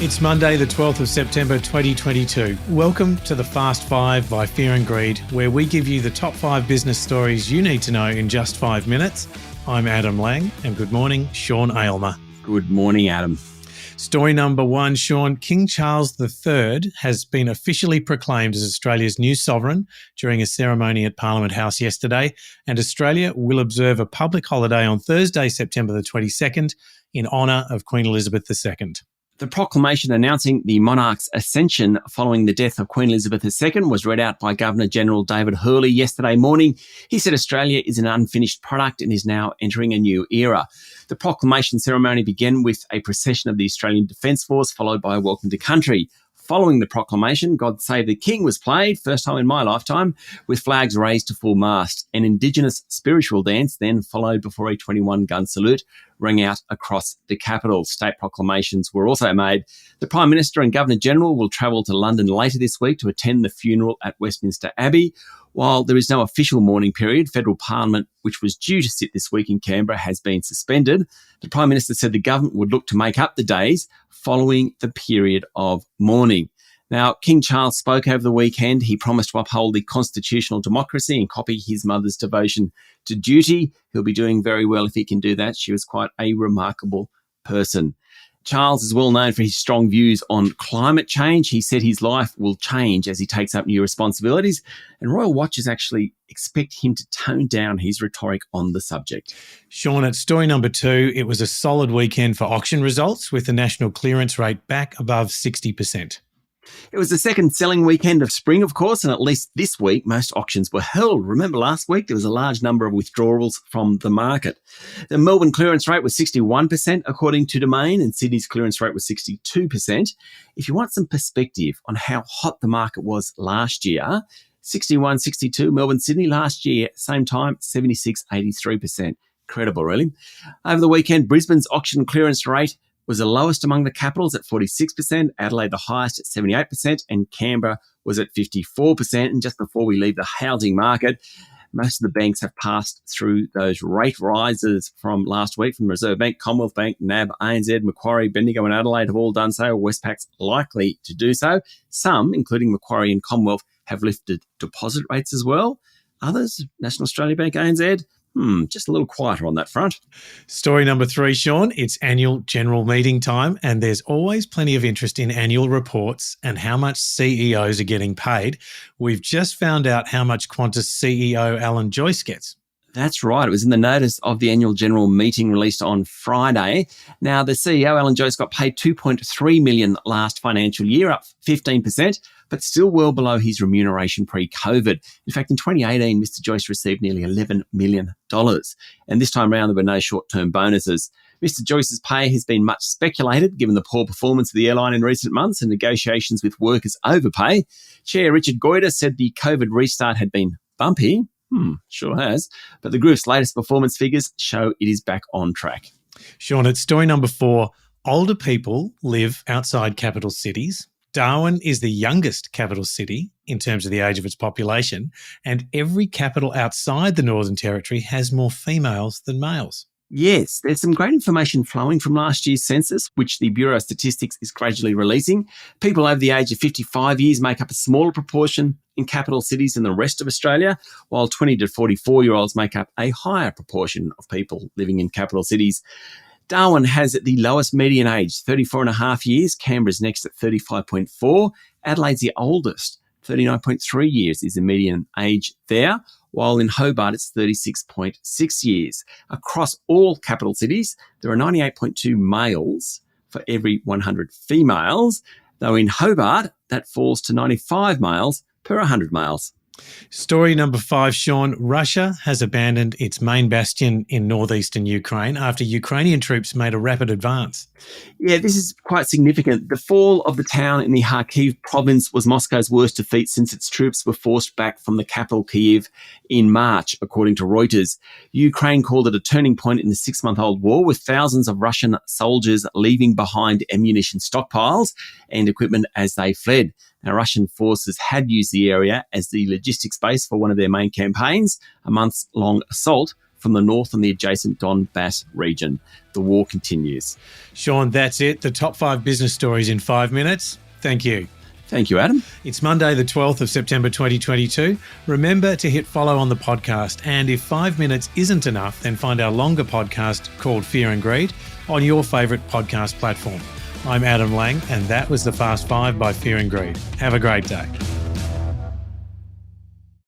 It's Monday, the 12th of September 2022. Welcome to the Fast Five by Fear and Greed, where we give you the top 5 business stories you need to know in just 5 minutes. I'm Adam Lang, and good morning, Sean Aylmer. Good morning, Adam. Story number 1, Sean. King Charles III has been officially proclaimed as Australia's new sovereign during a ceremony at Parliament House yesterday, and Australia will observe a public holiday on Thursday, September the 22nd, in honour of Queen Elizabeth II. The proclamation announcing the monarch's ascension following the death of Queen Elizabeth II was read out by Governor-General David Hurley yesterday morning. He said Australia is an unfinished product and is now entering a new era. The proclamation ceremony began with a procession of the Australian Defence Force, followed by a welcome to country. Following the proclamation, God Save the King was played, first time in my lifetime, with flags raised to full mast. An Indigenous spiritual dance then followed before a 21-gun salute rang out across the capital. State proclamations were also made. The Prime Minister and Governor-General will travel to London later this week to attend the funeral at Westminster Abbey. While there is no official mourning period, federal Parliament, which was due to sit this week in Canberra, has been suspended. The Prime Minister said the government would look to make up the days following the period of mourning. Now, King Charles spoke over the weekend. He promised to uphold the constitutional democracy and copy his mother's devotion to duty. He'll be doing very well if he can do that. She was quite a remarkable person. Charles is well known for his strong views on climate change. He said his life will change as he takes up new responsibilities, and royal watchers actually expect him to tone down his rhetoric on the subject. Sean, at story number 2, it was a solid weekend for auction results with the national clearance rate back above 60%. It was the second selling weekend of spring, of course, and at least this week, most auctions were held. Remember last week, there was a large number of withdrawals from the market. The Melbourne clearance rate was 61%, according to Domain, and Sydney's clearance rate was 62%. If you want some perspective on how hot the market was last year, 61, 62, Melbourne, Sydney last year, same time, 76, 83%. Incredible, really. Over the weekend, Brisbane's auction clearance rate was the lowest among the capitals at 46%, Adelaide the highest at 78%, and Canberra was at 54%. And just before we leave the housing market, most of the banks have passed through those rate rises from last week from Reserve Bank, Commonwealth Bank, NAB, ANZ, Macquarie, Bendigo and Adelaide have all done so. Westpac's likely to do so. Some, including Macquarie and Commonwealth, have lifted deposit rates as well. Others, National Australia Bank, ANZ, just a little quieter on that front. Story number 3, Sean. It's annual general meeting time, and there's always plenty of interest in annual reports and how much CEOs are getting paid. We've just found out how much Qantas CEO Alan Joyce gets. That's right. It was in the notice of the annual general meeting released on Friday. Now, the CEO, Alan Joyce, got paid $2.3 million last financial year, up 15%, but still well below his remuneration pre-COVID. In fact, in 2018, Mr. Joyce received nearly $11 million. And this time around, there were no short-term bonuses. Mr. Joyce's pay has been much speculated, given the poor performance of the airline in recent months and negotiations with workers overpay. Chair Richard Goyder said the COVID restart had been bumpy. Sure has. But the group's latest performance figures show it is back on track. Sean, at story number 4, older people live outside capital cities. Darwin is the youngest capital city in terms of the age of its population, and every capital outside the Northern Territory has more females than males. Yes, there's some great information flowing from last year's census, which the Bureau of Statistics is gradually releasing. People over the age of 55 years make up a smaller proportion in capital cities than the rest of Australia, while 20 to 44-year-olds make up a higher proportion of people living in capital cities. Darwin has the lowest median age, 34 and a half years. Canberra's next at 35.4. Adelaide's the oldest, 39.3 years is the median age there, while in Hobart it's 36.6 years. Across all capital cities, there are 98.2 males for every 100 females, though in Hobart that falls to 95 males per 100 males. Story number 5, Sean. Russia has abandoned its main bastion in northeastern Ukraine after Ukrainian troops made a rapid advance. Yeah, this is quite significant. The fall of the town in the Kharkiv province was Moscow's worst defeat since its troops were forced back from the capital, Kyiv, in March, according to Reuters. Ukraine called it a turning point in the 6-month-old war, with thousands of Russian soldiers leaving behind ammunition stockpiles and equipment as they fled. Now, Russian forces had used the area as the logistics base for one of their main campaigns, a months-long assault from the north and the adjacent Donbass region. The war continues. Sean, that's it. The top 5 business stories in 5 minutes. Thank you. Thank you, Adam. It's Monday, the 12th of September 2022. Remember to hit follow on the podcast. And if 5 minutes isn't enough, then find our longer podcast called Fear and Greed on your favourite podcast platform. I'm Adam Lang, and that was the Fast 5 by Fear and Greed. Have a great day.